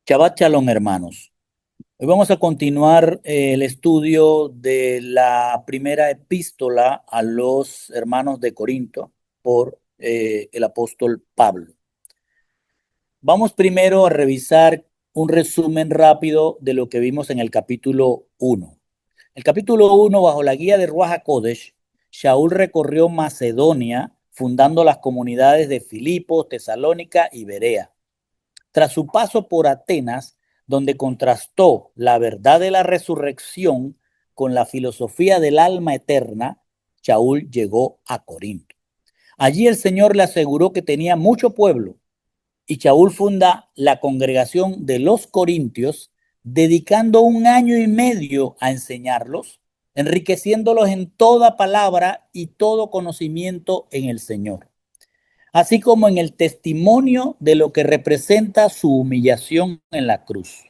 Shabbat Shalom, hermanos. Hoy vamos a continuar el estudio de la primera epístola a los hermanos de Corinto por el apóstol Pablo. Vamos primero a revisar un resumen rápido de lo que vimos en el capítulo 1. El capítulo 1, bajo la guía de Ruach HaKodesh, Shaul recorrió Macedonia, fundando las comunidades de Filipos, Tesalónica y Berea. Tras su paso por Atenas, donde contrastó la verdad de la resurrección con la filosofía del alma eterna, Shaul llegó a Corinto. Allí el Señor le aseguró que tenía mucho pueblo y Shaul funda la congregación de los Corintios, dedicando 1 año y medio a enseñarlos, enriqueciéndolos en toda palabra y todo conocimiento en el Señor, así como en el testimonio de lo que representa su humillación en la cruz.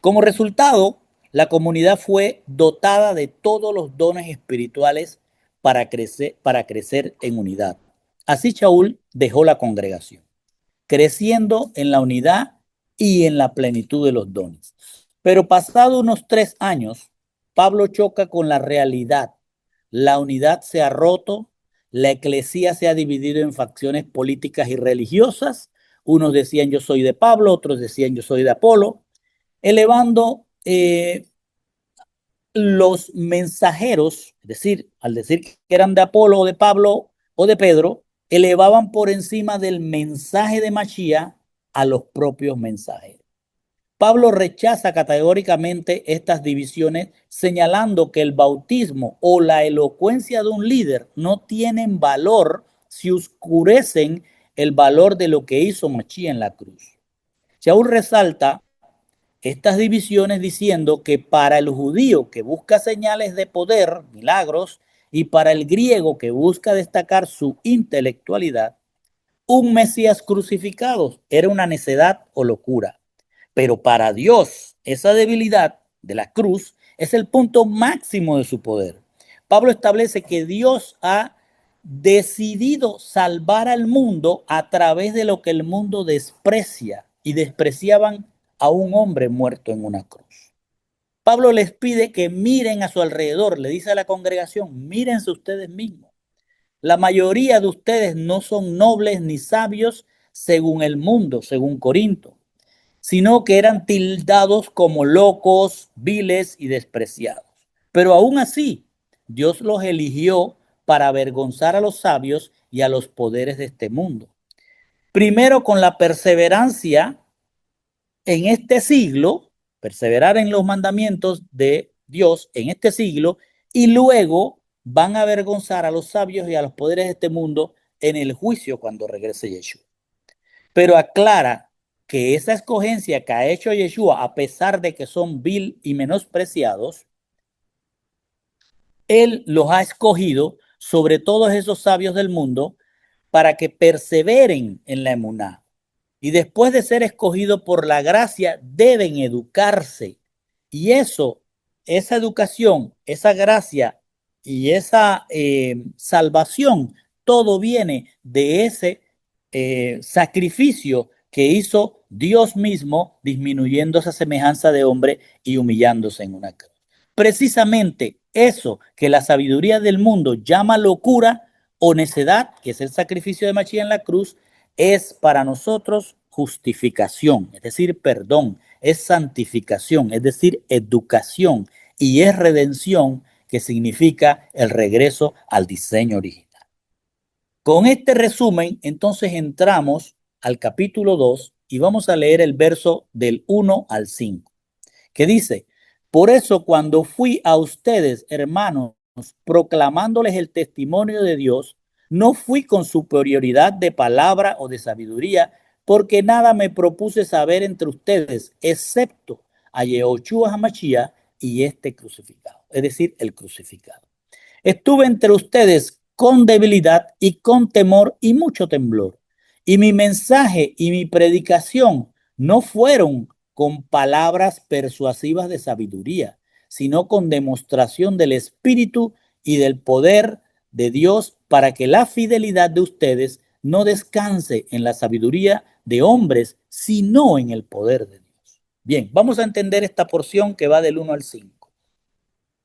Como resultado, la comunidad fue dotada de todos los dones espirituales para crecer en unidad. Así Shaul dejó la congregación, creciendo en la unidad y en la plenitud de los dones. Pero pasado unos 3 años, Pablo choca con la realidad. La unidad se ha roto, la eclesía se ha dividido en facciones políticas y religiosas. Unos decían yo soy de Pablo, otros decían yo soy de Apolo, elevando los mensajeros, es decir, al decir que eran de Apolo o de Pablo o de Pedro, elevaban por encima del mensaje de Mashiach a los propios mensajeros. Pablo rechaza categóricamente estas divisiones, señalando que el bautismo o la elocuencia de un líder no tienen valor si oscurecen el valor de lo que hizo Mashiach en la cruz. Shaul resalta estas divisiones diciendo que para el judío que busca señales de poder, milagros, y para el griego que busca destacar su intelectualidad, un Mesías crucificado era una necedad o locura. Pero para Dios, esa debilidad de la cruz es el punto máximo de su poder. Pablo establece que Dios ha decidido salvar al mundo a través de lo que el mundo desprecia y despreciaban a un hombre muerto en una cruz. Pablo les pide que miren a su alrededor, le dice a la congregación, mírense ustedes mismos. La mayoría de ustedes no son nobles ni sabios según el mundo, según Corinto, sino que eran tildados como locos, viles y despreciados. Pero aún así, Dios los eligió para avergonzar a los sabios y a los poderes de este mundo. Primero con la perseverancia en este siglo, perseverar en los mandamientos de Dios en este siglo, y luego van a avergonzar a los sabios y a los poderes de este mundo en el juicio cuando regrese Yeshua. Pero aclara que esa escogencia que ha hecho Yeshua, a pesar de que son vil y menospreciados, Él los ha escogido sobre todos esos sabios del mundo para que perseveren en la emuná. Y después de ser escogidos por la gracia, deben educarse. Y eso, esa educación, esa gracia y esa salvación, todo viene de ese sacrificio que hizo Dios mismo, disminuyendo esa semejanza de hombre y humillándose en una cruz. Precisamente eso que la sabiduría del mundo llama locura o necedad, que es el sacrificio de Mashiach en la cruz, es para nosotros justificación, es decir, perdón, es santificación, es decir, educación, y es redención, que significa el regreso al diseño original. Con este resumen, entonces entramos al capítulo 2 y vamos a leer el verso del 1 al 5, que dice, por eso cuando fui a ustedes, hermanos, proclamándoles el testimonio de Dios, no fui con superioridad de palabra o de sabiduría, porque nada me propuse saber entre ustedes, excepto a Yehoshua HaMashiach y este crucificado, es decir, el crucificado. Estuve entre ustedes con debilidad y con temor y mucho temblor. Y mi mensaje y mi predicación no fueron con palabras persuasivas de sabiduría, sino con demostración del Espíritu y del poder de Dios, para que la fidelidad de ustedes no descanse en la sabiduría de hombres, sino en el poder de Dios. Bien, vamos a entender esta porción que va del 1 al 5.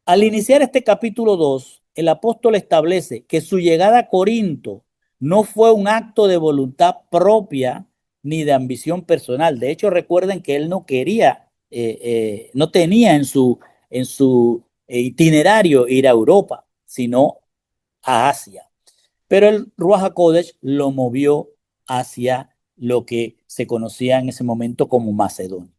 Al iniciar este capítulo 2, el apóstol establece que su llegada a Corinto no fue un acto de voluntad propia ni de ambición personal. De hecho, recuerden que él no quería, no tenía en su itinerario ir a Europa, sino a Asia. Pero el Ruach HaKodesh lo movió hacia lo que se conocía en ese momento como Macedonia.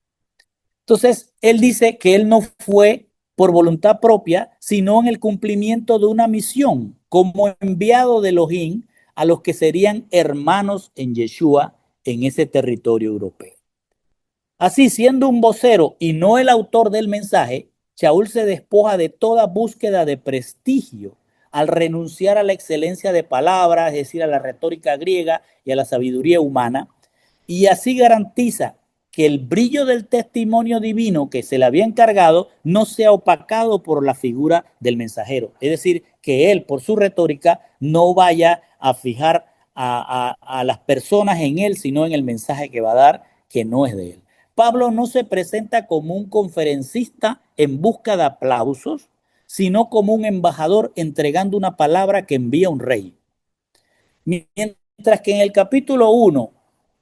Entonces, él dice que él no fue por voluntad propia, sino en el cumplimiento de una misión como enviado de Elohim a los que serían hermanos en Yeshua en ese territorio europeo. Así, siendo un vocero y no el autor del mensaje, Shaul se despoja de toda búsqueda de prestigio al renunciar a la excelencia de palabras, es decir, a la retórica griega y a la sabiduría humana, y así garantiza que el brillo del testimonio divino que se le había encargado no sea opacado por la figura del mensajero. Es decir, que él, por su retórica, no vaya a fijar a las personas en él, sino en el mensaje que va a dar, que no es de él. Pablo no se presenta como un conferencista en busca de aplausos, sino como un embajador entregando una palabra que envía un rey. Mientras que en el capítulo 1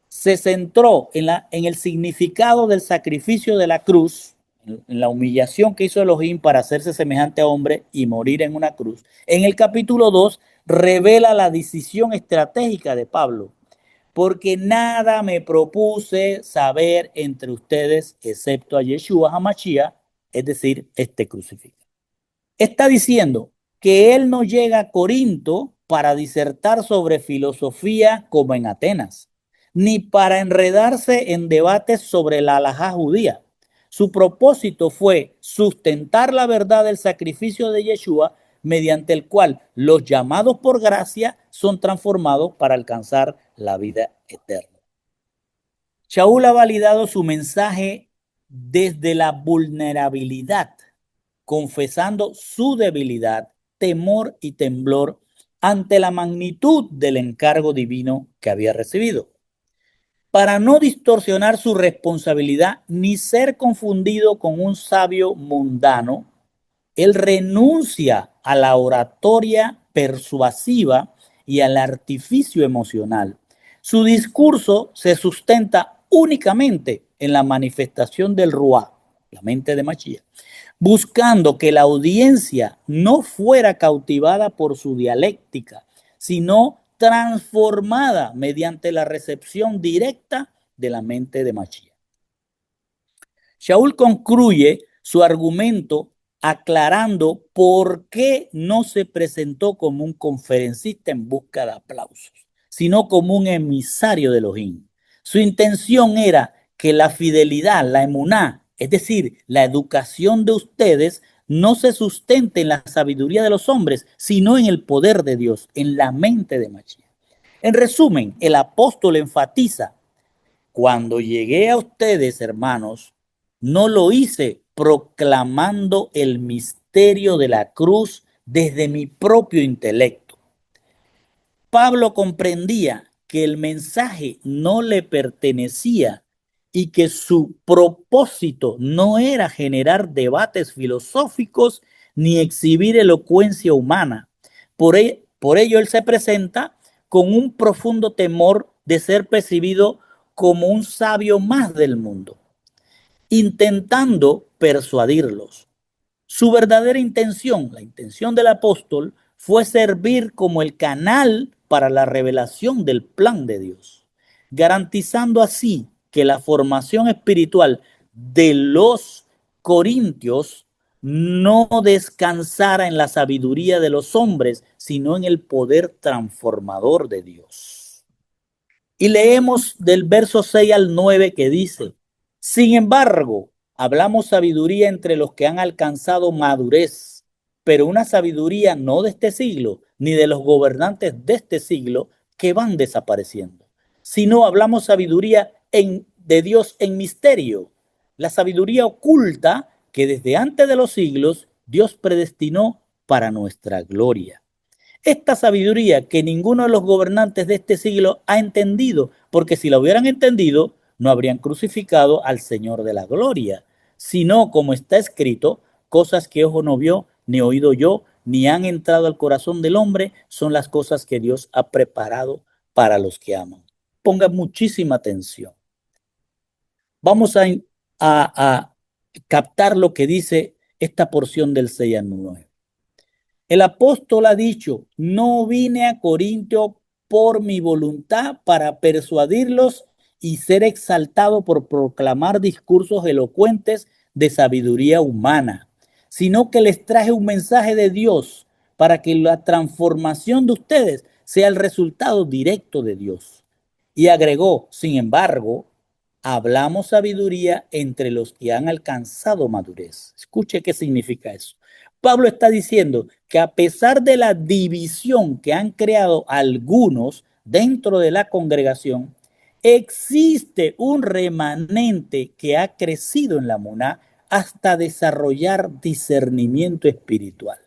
se centró en el significado del sacrificio de la cruz, en la humillación que hizo Elohim para hacerse semejante a hombre y morir en una cruz. En el capítulo 2 revela la decisión estratégica de Pablo, porque nada me propuse saber entre ustedes excepto a Yeshua HaMashiach, es decir, este crucificado. Está diciendo que él no llega a Corinto para disertar sobre filosofía como en Atenas, ni para enredarse en debates sobre la halajá judía. Su propósito fue sustentar la verdad del sacrificio de Yeshua, mediante el cual los llamados por gracia son transformados para alcanzar la vida eterna. Shaul ha validado su mensaje desde la vulnerabilidad, confesando su debilidad, temor y temblor ante la magnitud del encargo divino que había recibido. Para no distorsionar su responsabilidad ni ser confundido con un sabio mundano, él renuncia a la oratoria persuasiva y al artificio emocional. Su discurso se sustenta únicamente en la manifestación del Ruá, la mente de Mashiach, buscando que la audiencia no fuera cautivada por su dialéctica, sino transformada mediante la recepción directa de la mente de Mashiach. Shaul concluye su argumento aclarando por qué no se presentó como un conferencista en busca de aplausos, sino como un emisario de Elohim. Su intención era que la fidelidad, la emuná, es decir, la educación de ustedes, no se sustente en la sabiduría de los hombres, sino en el poder de Dios, en la mente de Mashiach. En resumen, el apóstol enfatiza: cuando llegué a ustedes, hermanos, no lo hice proclamando el misterio de la cruz desde mi propio intelecto. Pablo comprendía que el mensaje no le pertenecía y que su propósito no era generar debates filosóficos ni exhibir elocuencia humana. Por ello él se presenta con un profundo temor de ser percibido como un sabio más del mundo, intentando persuadirlos. Su verdadera intención, la intención del apóstol, fue servir como el canal para la revelación del plan de Dios, garantizando así que la formación espiritual de los corintios no descansara en la sabiduría de los hombres, sino en el poder transformador de Dios. Y leemos del verso 6 al 9 que dice: sin embargo, hablamos sabiduría entre los que han alcanzado madurez, pero una sabiduría no de este siglo, ni de los gobernantes de este siglo que van desapareciendo, sino hablamos sabiduría de Dios en misterio, la sabiduría oculta que desde antes de los siglos Dios predestinó para nuestra gloria. Esta sabiduría que ninguno de los gobernantes de este siglo ha entendido, porque si la hubieran entendido, no habrían crucificado al Señor de la gloria, sino como está escrito, cosas que ojo no vio, ni oído yo, ni han entrado al corazón del hombre, son las cosas que Dios ha preparado para los que aman. Ponga muchísima atención. Vamos a captar lo que dice esta porción del 6 al 9. El apóstol ha dicho, no vine a Corintio por mi voluntad para persuadirlos y ser exaltado por proclamar discursos elocuentes de sabiduría humana, sino que les traje un mensaje de Dios para que la transformación de ustedes sea el resultado directo de Dios. Y agregó, sin embargo, hablamos sabiduría entre los que han alcanzado madurez. Escuche qué significa eso. Pablo está diciendo que a pesar de la división que han creado algunos dentro de la congregación, existe un remanente que ha crecido en la Muná hasta desarrollar discernimiento espiritual.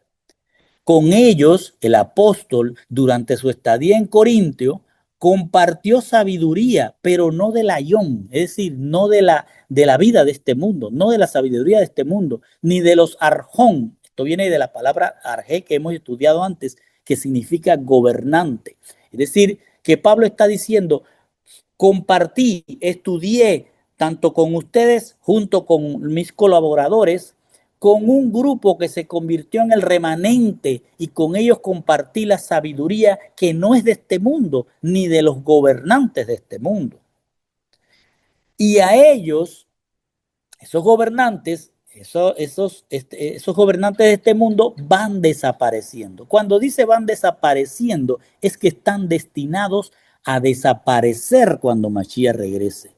Con ellos, el apóstol, durante su estadía en Corintio, compartió sabiduría, pero no del ayón, es decir, no de la vida de este mundo, no de la sabiduría de este mundo, ni de los arjón. Esto viene de la palabra arjé que hemos estudiado antes, que significa gobernante. Es decir, que Pablo está diciendo, compartí, estudié tanto con ustedes, junto con mis colaboradores, con un grupo que se convirtió en el remanente y con ellos compartí la sabiduría que no es de este mundo, ni de los gobernantes de este mundo. Y a ellos, esos gobernantes, esos gobernantes de este mundo van desapareciendo. Cuando dice van desapareciendo, es que están destinados a desaparecer cuando Mashiach regrese.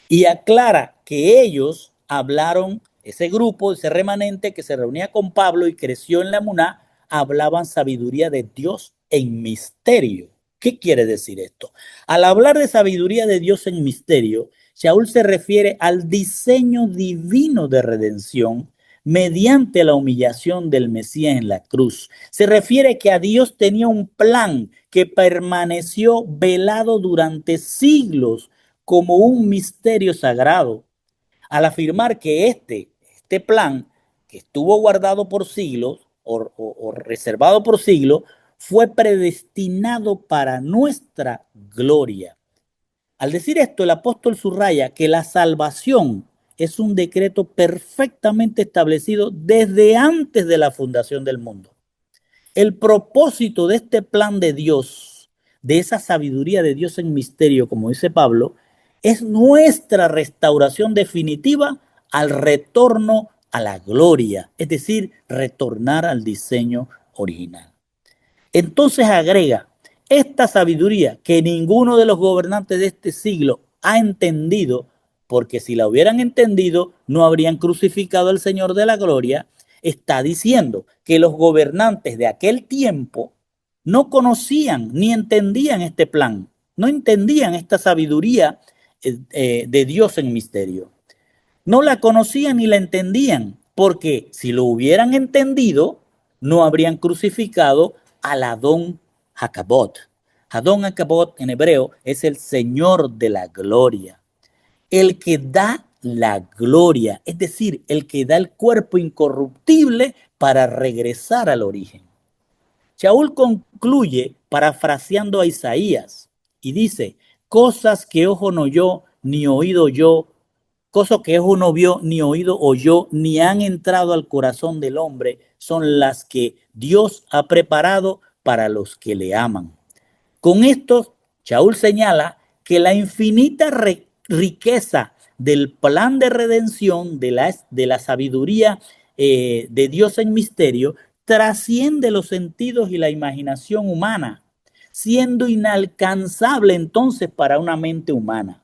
Y aclara que ellos hablaron, ese grupo, ese remanente que se reunía con Pablo y creció en la Muná, hablaban sabiduría de Dios en misterio. ¿Qué quiere decir esto? Al hablar de sabiduría de Dios en misterio, Shaul se refiere al diseño divino de redención mediante la humillación del Mesías en la cruz. Se refiere que a Dios tenía un plan que permaneció velado durante siglos como un misterio sagrado, al afirmar que este plan, que estuvo guardado por siglos o reservado por siglos, fue predestinado para nuestra gloria. Al decir esto, el apóstol subraya que la salvación es un decreto perfectamente establecido desde antes de la fundación del mundo. El propósito de este plan de Dios, de esa sabiduría de Dios en misterio, como dice Pablo, es nuestra restauración definitiva al retorno a la gloria, es decir, retornar al diseño original. Entonces agrega, esta sabiduría que ninguno de los gobernantes de este siglo ha entendido, porque si la hubieran entendido no habrían crucificado al Señor de la gloria, está diciendo que los gobernantes de aquel tiempo no conocían ni entendían este plan, no entendían esta sabiduría de Dios en misterio. No la conocían ni la entendían, porque si lo hubieran entendido, no habrían crucificado al Adón Jacabot. Adón Jacabot en hebreo es el Señor de la gloria, el que da la gloria, es decir, el que da el cuerpo incorruptible para regresar al origen. Shaul concluye parafraseando a Isaías y dice, cosas que ojo no oyó, ni oído yo, cosas que ojo no vio, ni oído oyó, ni han entrado al corazón del hombre, son las que Dios ha preparado para los que le aman. Con esto, Shaul señala que la infinita riqueza del plan de redención, de la sabiduría de Dios en misterio, trasciende los sentidos y la imaginación humana, siendo inalcanzable entonces para una mente humana.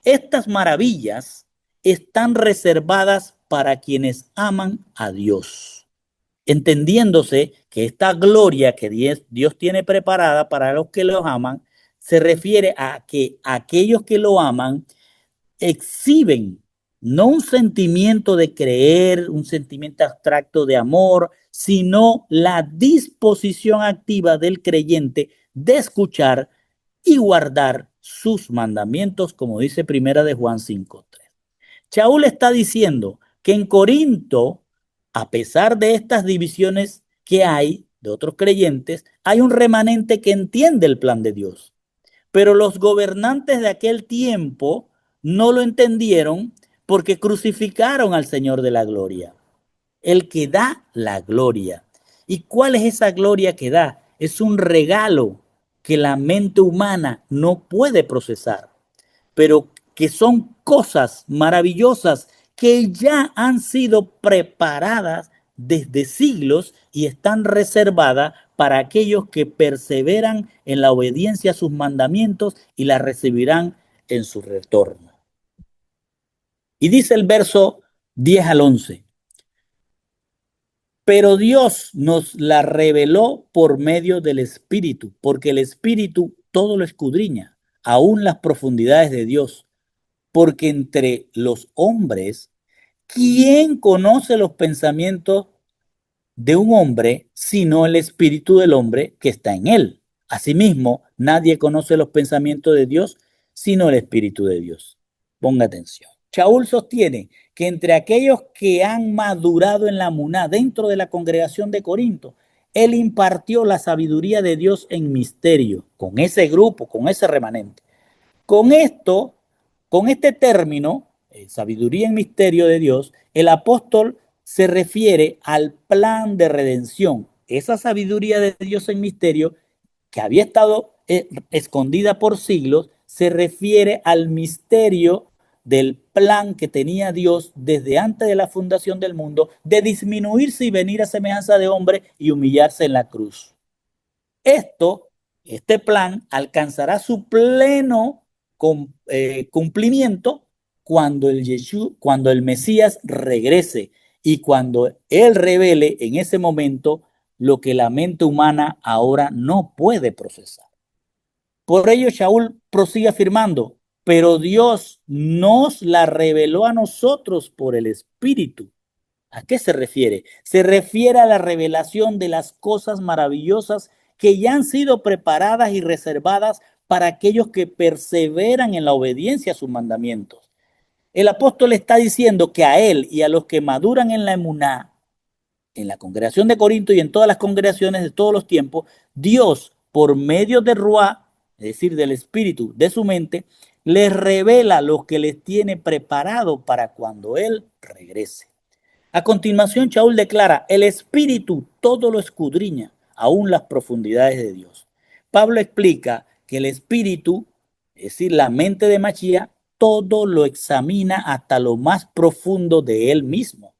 Estas maravillas están reservadas para quienes aman a Dios, entendiéndose que esta gloria que Dios tiene preparada para los que los aman, se refiere a que aquellos que lo aman exhiben no un sentimiento de creer, un sentimiento abstracto de amor, sino la disposición activa del creyente de escuchar y guardar sus mandamientos, como dice Primera de Juan 5:3. Shaul está diciendo que en Corinto, a pesar de estas divisiones que hay de otros creyentes, hay un remanente que entiende el plan de Dios. Pero los gobernantes de aquel tiempo no lo entendieron porque crucificaron al Señor de la gloria, el que da la gloria. ¿Y cuál es esa gloria que da? Es un regalo que la mente humana no puede procesar, pero que son cosas maravillosas que ya han sido preparadas desde siglos y están reservadas para aquellos que perseveran en la obediencia a sus mandamientos y las recibirán en su retorno. Y dice el verso 10 al 11. Pero Dios nos la reveló por medio del Espíritu, porque el Espíritu todo lo escudriña, aún las profundidades de Dios. Porque entre los hombres, ¿quién conoce los pensamientos de un hombre sino el espíritu del hombre que está en él? Asimismo, nadie conoce los pensamientos de Dios sino el espíritu de Dios. Ponga atención. Shaul sostiene que entre aquellos que han madurado en la muná dentro de la congregación de Corinto, él impartió la sabiduría de Dios en misterio, con ese grupo, con ese remanente. Con esto, con este término, sabiduría en misterio de Dios, el apóstol se refiere al plan de redención. Esa sabiduría de Dios en misterio, que había estado escondida por siglos, se refiere al misterio del plan que tenía Dios desde antes de la fundación del mundo, de disminuirse y venir a semejanza de hombre y humillarse en la cruz. Este plan alcanzará su pleno cumplimiento cuando el Mesías regrese y cuando Él revele en ese momento lo que la mente humana ahora no puede procesar. Por ello, Shaul prosigue afirmando, pero Dios nos la reveló a nosotros por el Espíritu. ¿A qué se refiere? Se refiere a la revelación de las cosas maravillosas que ya han sido preparadas y reservadas para aquellos que perseveran en la obediencia a sus mandamientos. El apóstol está diciendo que a él y a los que maduran en la emuná, en la congregación de Corinto y en todas las congregaciones de todos los tiempos, Dios, por medio de Ruá, es decir, del espíritu de su mente, les revela lo que les tiene preparado para cuando Él regrese. A continuación, Shaul declara, el Espíritu todo lo escudriña, aún las profundidades de Dios. Pablo explica que el Espíritu, es decir, la mente de Machía, todo lo examina hasta lo más profundo de él mismo.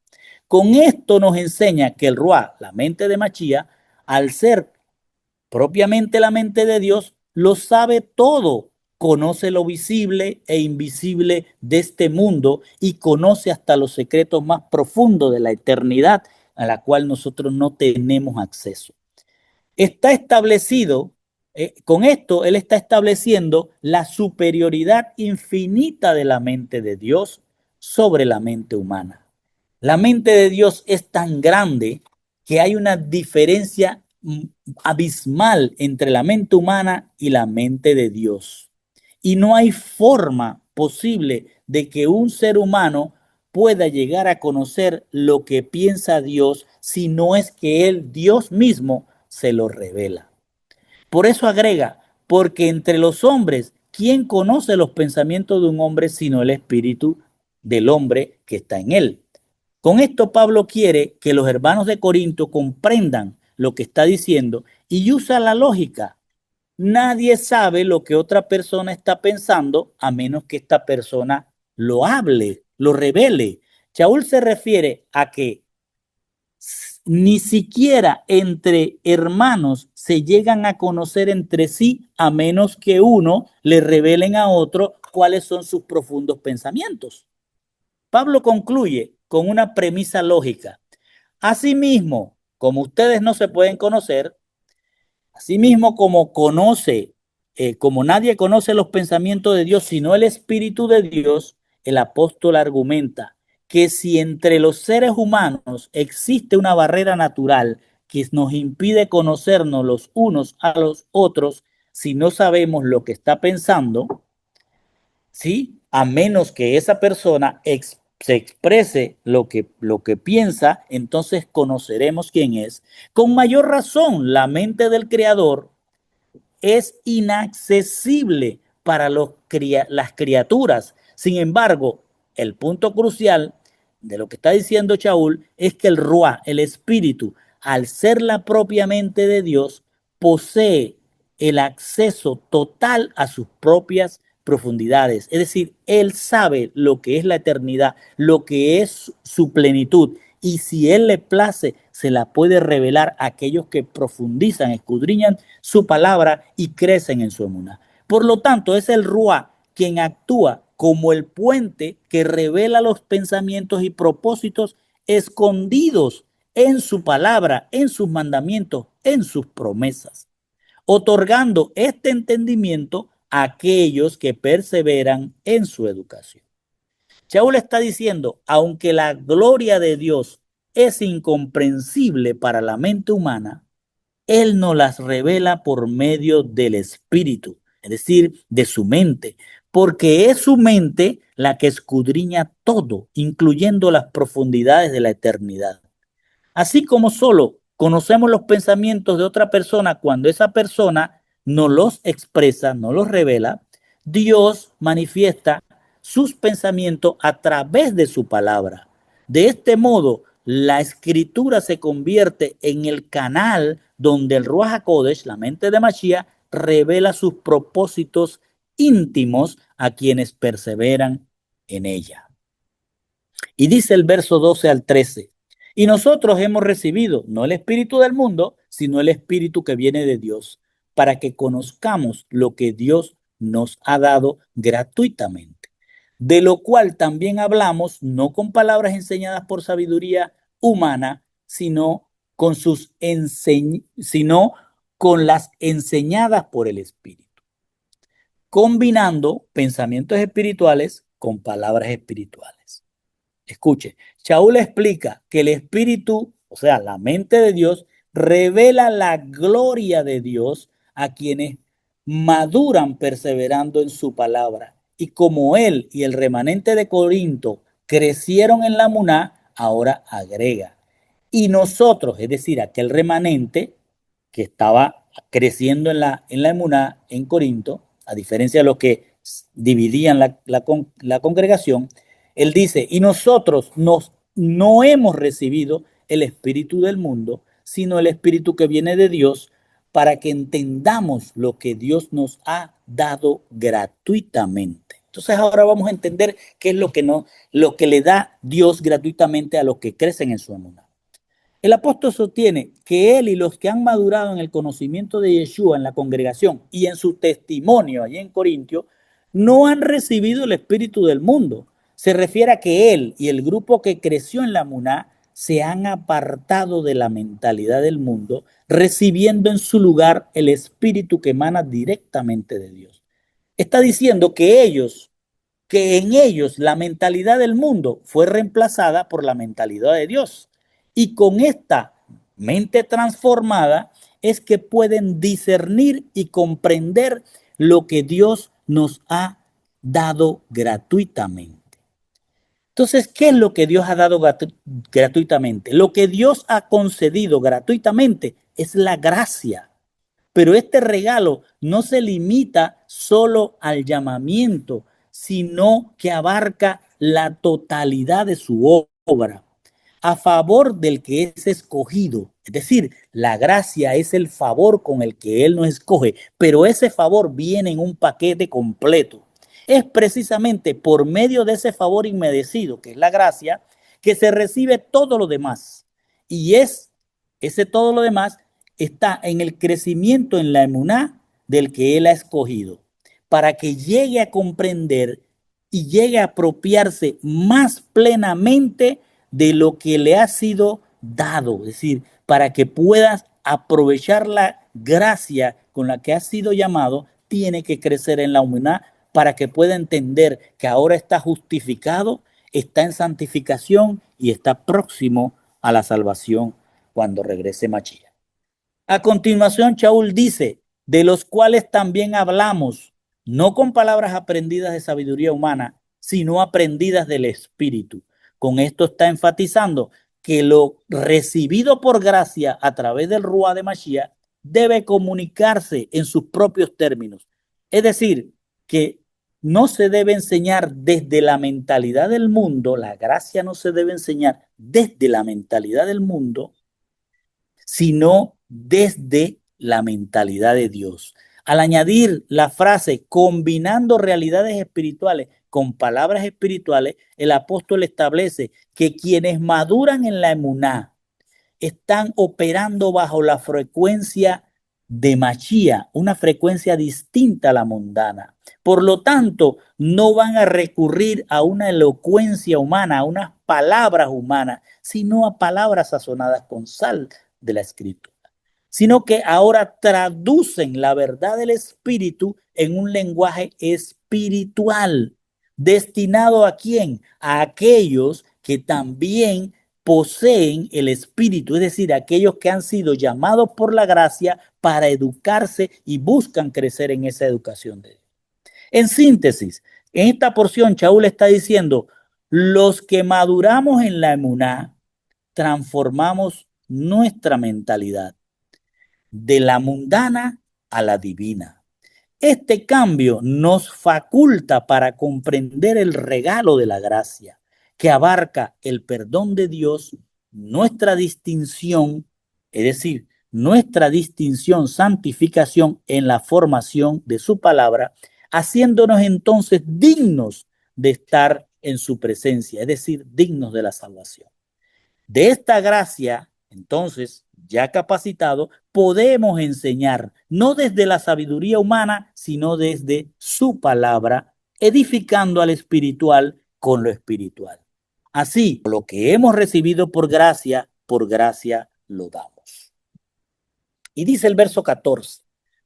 Con esto nos enseña que el Ruá, la mente de Machía, al ser propiamente la mente de Dios, lo sabe todo, conoce lo visible e invisible de este mundo y conoce hasta los secretos más profundos de la eternidad a la cual nosotros no tenemos acceso. Está establecido, con esto él está estableciendo la superioridad infinita de la mente de Dios sobre la mente humana. La mente de Dios es tan grande que hay una diferencia abismal entre la mente humana y la mente de Dios. Y no hay forma posible de que un ser humano pueda llegar a conocer lo que piensa Dios si no es que Él, Dios mismo, se lo revela. Por eso agrega, porque entre los hombres, ¿quién conoce los pensamientos de un hombre sino el espíritu del hombre que está en él? Con esto Pablo quiere que los hermanos de Corinto comprendan lo que está diciendo y usa la lógica. Nadie sabe lo que otra persona está pensando a menos que esta persona lo hable, lo revele. Shaul se refiere a que ni siquiera entre hermanos se llegan a conocer entre sí a menos que uno le revelen a otro cuáles son sus profundos pensamientos. Pablo concluye con una premisa lógica. Asimismo, como ustedes no se pueden conocer, asimismo como nadie conoce los pensamientos de Dios sino el Espíritu de Dios, el apóstol argumenta que si entre los seres humanos existe una barrera natural que nos impide conocernos los unos a los otros, si no sabemos lo que está pensando, ¿sí? A menos que esa persona se exprese lo que piensa, entonces conoceremos quién es. Con mayor razón, la mente del Creador es inaccesible para las criaturas. Sin embargo, el punto crucial de lo que está diciendo Shaul es que el Ruah, el espíritu, al ser la propia mente de Dios, posee el acceso total a sus propias profundidades. Es decir, él sabe lo que es la eternidad, lo que es su plenitud. Y si él le place, se la puede revelar a aquellos que profundizan, escudriñan su palabra y crecen en su emuná. Por lo tanto, es el Ruah quien actúa como el puente que revela los pensamientos y propósitos escondidos en su palabra, en sus mandamientos, en sus promesas, otorgando este entendimiento a aquellos que perseveran en su educación. Shaul está diciendo, aunque la gloria de Dios es incomprensible para la mente humana, él nos las revela por medio del espíritu, es decir, de su mente, porque es su mente la que escudriña todo, incluyendo las profundidades de la eternidad. Así como solo conocemos los pensamientos de otra persona cuando esa persona no los expresa, no los revela, Dios manifiesta sus pensamientos a través de su palabra. De este modo, la escritura se convierte en el canal donde el Ruach HaKodesh, la mente de Mashiach, revela sus propósitos íntimos a quienes perseveran en ella. Y dice el verso 12 al 13, y nosotros hemos recibido no el espíritu del mundo, sino el espíritu que viene de Dios, para que conozcamos lo que Dios nos ha dado gratuitamente. De lo cual también hablamos, no con palabras enseñadas por sabiduría humana, sino sino con las enseñadas por el Espíritu, combinando pensamientos espirituales con palabras espirituales. Escuche, Shaul explica que el espíritu, o sea, la mente de Dios, revela la gloria de Dios a quienes maduran perseverando en su palabra. Y como él y el remanente de Corinto crecieron en la Muná, ahora agrega. Y nosotros, es decir, aquel remanente que estaba creciendo en la Emuná en Corinto, a diferencia de los que dividían la congregación, él dice, y nosotros no hemos recibido el espíritu del mundo, sino el espíritu que viene de Dios, para que entendamos lo que Dios nos ha dado gratuitamente. Entonces ahora vamos a entender qué es lo que le da Dios gratuitamente a los que crecen en su emuná. El apóstol sostiene que él y los que han madurado en el conocimiento de Yeshua en la congregación y en su testimonio allí en Corintio, no han recibido el espíritu del mundo. Se refiere a que él y el grupo que creció en la Muná se han apartado de la mentalidad del mundo, recibiendo en su lugar el espíritu que emana directamente de Dios. Está diciendo que en ellos la mentalidad del mundo fue reemplazada por la mentalidad de Dios. Y con esta mente transformada es que pueden discernir y comprender lo que Dios nos ha dado gratuitamente. Entonces, ¿qué es lo que Dios ha dado gratuitamente? Lo que Dios ha concedido gratuitamente es la gracia. Pero este regalo no se limita solo al llamamiento, sino que abarca la totalidad de su obra a favor del que es escogido. Es decir, la gracia es el favor con el que Él nos escoge, pero ese favor viene en un paquete completo. Es precisamente por medio de ese favor inmerecido, que es la gracia, que se recibe todo lo demás. Y ese todo lo demás está en el crecimiento en la emuná del que Él ha escogido, para que llegue a comprender y llegue a apropiarse más plenamente de lo que le ha sido dado, es decir, para que puedas aprovechar la gracia con la que ha sido llamado, tiene que crecer en la humildad para que pueda entender que ahora está justificado, está en santificación y está próximo a la salvación cuando regrese Mashiach. A continuación, Shaul dice de los cuales también hablamos, no con palabras aprendidas de sabiduría humana, sino aprendidas del Espíritu. Con esto está enfatizando que lo recibido por gracia a través del Ruá de Mashiach debe comunicarse en sus propios términos. Es decir, que no se debe enseñar desde la mentalidad del mundo, la gracia no se debe enseñar desde la mentalidad del mundo, sino desde la mentalidad de Dios. Al añadir la frase combinando realidades espirituales con palabras espirituales, el apóstol establece que quienes maduran en la emuná están operando bajo la frecuencia de Machía, una frecuencia distinta a la mundana. Por lo tanto, no van a recurrir a una elocuencia humana, a unas palabras humanas, sino a palabras sazonadas con sal de la escritura, sino que ahora traducen la verdad del Espíritu en un lenguaje espiritual. ¿Destinado a quién? A aquellos que también poseen el Espíritu, es decir, aquellos que han sido llamados por la gracia para educarse y buscan crecer en esa educación de Dios. En síntesis, en esta porción, Shaul está diciendo, los que maduramos en la emuná, transformamos nuestra mentalidad de la mundana a la divina. Este cambio nos faculta para comprender el regalo de la gracia, que abarca el perdón de Dios, nuestra distinción, es decir, nuestra distinción, santificación en la formación de su palabra, haciéndonos entonces dignos de estar en su presencia, es decir, dignos de la salvación. De esta gracia, entonces, ya capacitado, podemos enseñar, no desde la sabiduría humana, sino desde su palabra, edificando al espiritual con lo espiritual. Así, lo que hemos recibido por gracia lo damos. Y dice el verso 14,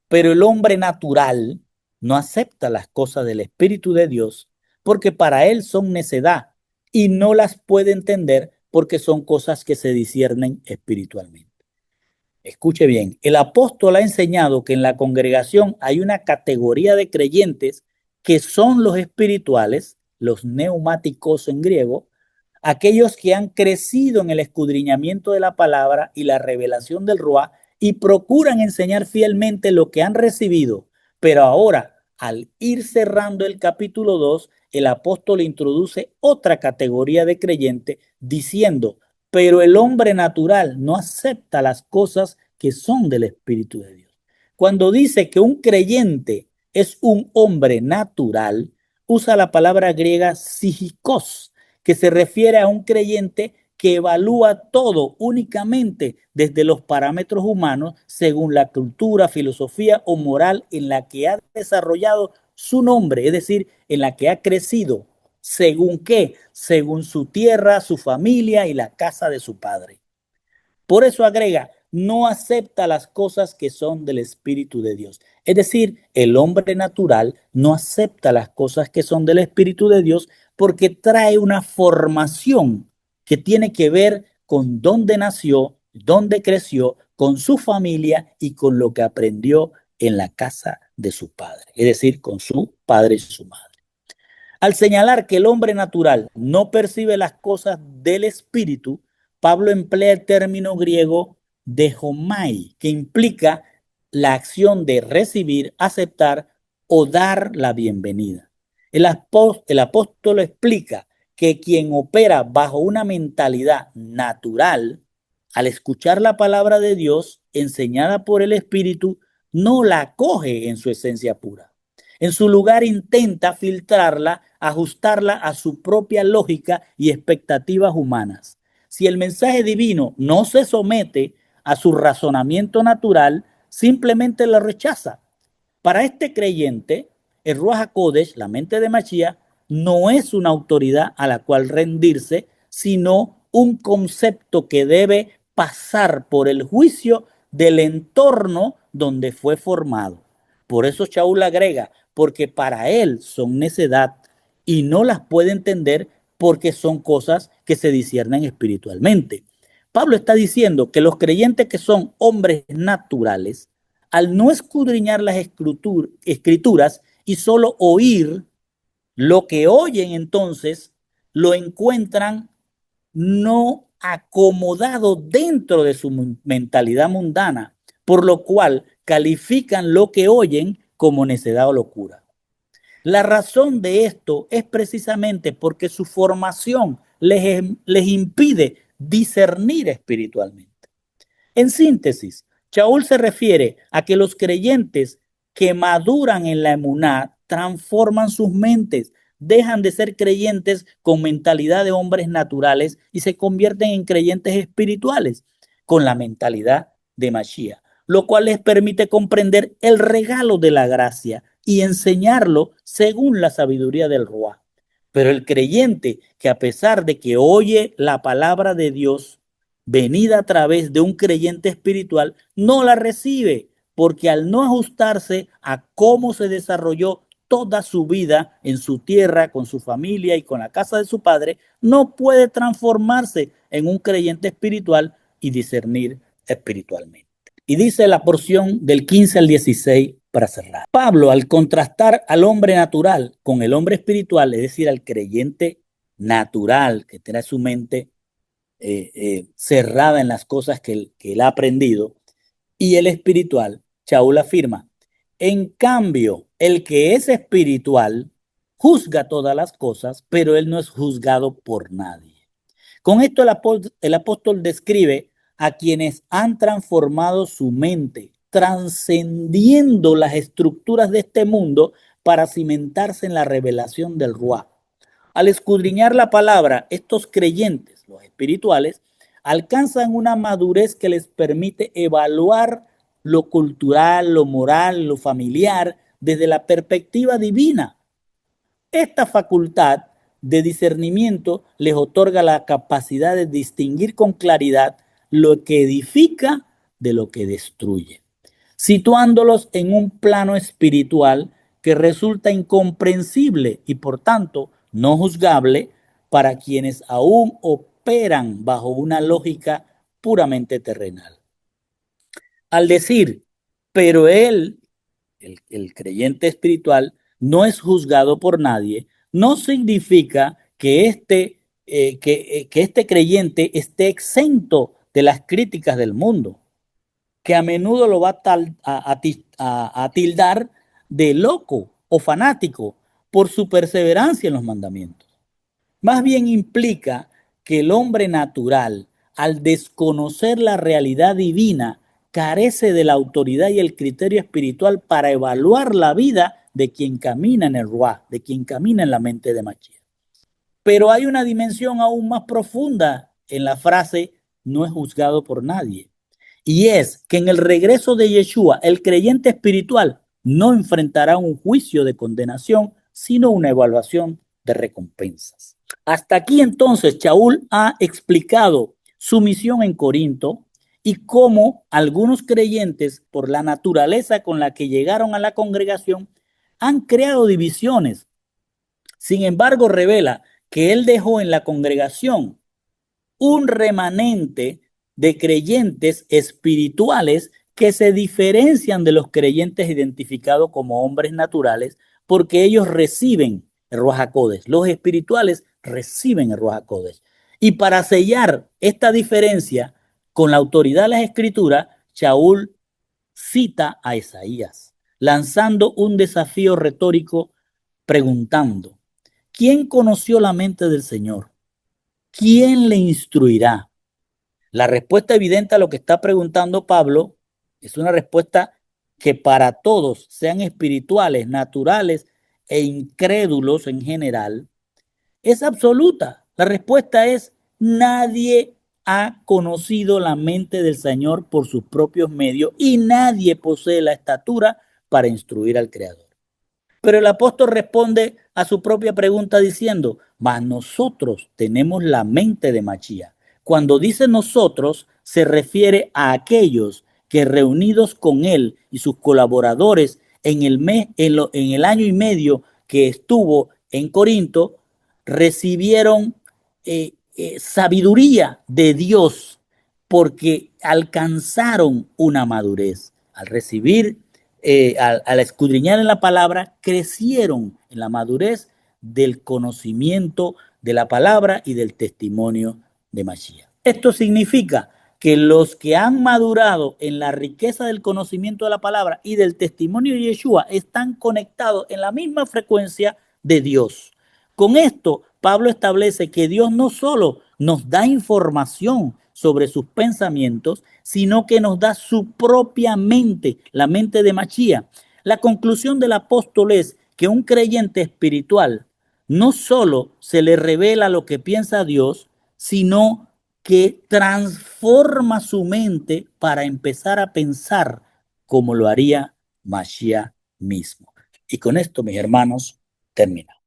pero el hombre natural no acepta las cosas del Espíritu de Dios, porque para él son necedad y no las puede entender porque son cosas que se disciernen espiritualmente. Escuche bien, el apóstol ha enseñado que en la congregación hay una categoría de creyentes que son los espirituales, los neumáticos en griego, aquellos que han crecido en el escudriñamiento de la palabra y la revelación del Ruá y procuran enseñar fielmente lo que han recibido. Pero ahora, al ir cerrando el capítulo 2, el apóstol introduce otra categoría de creyente diciendo, pero el hombre natural no acepta las cosas que son del Espíritu de Dios. Cuando dice que un creyente es un hombre natural, usa la palabra griega psíquicos, que se refiere a un creyente que evalúa todo únicamente desde los parámetros humanos según la cultura, filosofía o moral en la que ha desarrollado su nombre, es decir, en la que ha crecido. ¿Según qué? Según su tierra, su familia y la casa de su padre. Por eso agrega, no acepta las cosas que son del Espíritu de Dios. Es decir, el hombre natural no acepta las cosas que son del Espíritu de Dios porque trae una formación que tiene que ver con dónde nació, dónde creció, con su familia y con lo que aprendió en la casa de su padre, es decir, con su padre y su madre. Al señalar que el hombre natural no percibe las cosas del espíritu, Pablo emplea el término griego dejomai, que implica la acción de recibir, aceptar o dar la bienvenida. El apóstol explica que quien opera bajo una mentalidad natural, al escuchar la palabra de Dios enseñada por el Espíritu, no la acoge en su esencia pura. En su lugar intenta filtrarla, ajustarla a su propia lógica y expectativas humanas. Si el mensaje divino no se somete a su razonamiento natural, simplemente lo rechaza. Para este creyente, el Ruach HaKodesh, la mente de Mashiach, no es una autoridad a la cual rendirse, sino un concepto que debe pasar por el juicio del entorno donde fue formado. Por eso Shaul agrega, porque para él son necedad y no las puede entender porque son cosas que se disciernen espiritualmente. Pablo está diciendo que los creyentes que son hombres naturales al no escudriñar las escrituras y solo oír lo que oyen, entonces lo encuentran no acomodado dentro de su mentalidad mundana, por lo cual califican lo que oyen como necedad o locura. La razón de esto es precisamente porque su formación les impide discernir espiritualmente. En síntesis, Shaul se refiere a que los creyentes que maduran en la emuná transforman sus mentes, dejan de ser creyentes con mentalidad de hombres naturales y se convierten en creyentes espirituales con la mentalidad de Mashiach, lo cual les permite comprender el regalo de la gracia y enseñarlo según la sabiduría del Ruach. Pero el creyente que, a pesar de que oye la palabra de Dios venida a través de un creyente espiritual, no la recibe, porque al no ajustarse a cómo se desarrolló toda su vida en su tierra, con su familia y con la casa de su padre, no puede transformarse en un creyente espiritual y discernir espiritualmente. Y dice la porción del 15 al 16 para cerrar. Pablo, al contrastar al hombre natural con el hombre espiritual, es decir, al creyente natural que tiene su mente cerrada en las cosas que él ha aprendido, y el espiritual, Shaul afirma, en cambio, el que es espiritual juzga todas las cosas, pero él no es juzgado por nadie. Con esto el apóstol describe a quienes han transformado su mente, trascendiendo las estructuras de este mundo para cimentarse en la revelación del Ruach. Al escudriñar la palabra, estos creyentes, los espirituales, alcanzan una madurez que les permite evaluar lo cultural, lo moral, lo familiar desde la perspectiva divina. Esta facultad de discernimiento les otorga la capacidad de distinguir con claridad lo que edifica de lo que destruye, situándolos en un plano espiritual que resulta incomprensible y por tanto no juzgable para quienes aún operan bajo una lógica puramente terrenal. Al decir, pero él, el creyente espiritual, no es juzgado por nadie, no significa que que este creyente esté exento de las críticas del mundo, que a menudo lo va a tildar de loco o fanático por su perseverancia en los mandamientos. Más bien implica que el hombre natural, al desconocer la realidad divina, carece de la autoridad y el criterio espiritual para evaluar la vida de quien camina en el Ruach, de quien camina en la mente de Mashiach. Pero hay una dimensión aún más profunda en la frase no es juzgado por nadie. Y es que en el regreso de Yeshua, el creyente espiritual no enfrentará un juicio de condenación, sino una evaluación de recompensas. Hasta aquí entonces Shaul ha explicado su misión en Corinto y cómo algunos creyentes, por la naturaleza con la que llegaron a la congregación, han creado divisiones. Sin embargo, revela que él dejó en la congregación un remanente de creyentes espirituales que se diferencian de los creyentes identificados como hombres naturales porque ellos reciben el Ruach HaKodesh. Los espirituales reciben el Ruach HaKodesh. Y para sellar esta diferencia con la autoridad de las escrituras, Shaul cita a Isaías, lanzando un desafío retórico preguntando, ¿quién conoció la mente del Señor? ¿Quién le instruirá? La respuesta evidente a lo que está preguntando Pablo es una respuesta que para todos, sean espirituales, naturales e incrédulos en general, es absoluta. La respuesta es nadie ha conocido la mente del Señor por sus propios medios y nadie posee la estatura para instruir al Creador. Pero el apóstol responde a su propia pregunta diciendo, mas nosotros tenemos la mente de Mashiach. Cuando dice nosotros, se refiere a aquellos que reunidos con él y sus colaboradores en el año y medio que estuvo en Corinto, recibieron sabiduría de Dios porque alcanzaron una madurez. al recibir, al escudriñar en la palabra, crecieron en la madurez del conocimiento de la palabra y del testimonio de Mashiach. Esto significa que los que han madurado en la riqueza del conocimiento de la palabra y del testimonio de Yeshua están conectados en la misma frecuencia de Dios. Con esto, Pablo establece que Dios no solo nos da información sobre sus pensamientos, sino que nos da su propia mente, la mente de Mashiach. La conclusión del apóstol es que un creyente espiritual no solo se le revela lo que piensa Dios, sino que transforma su mente para empezar a pensar como lo haría Mashiach mismo. Y con esto, mis hermanos, termino.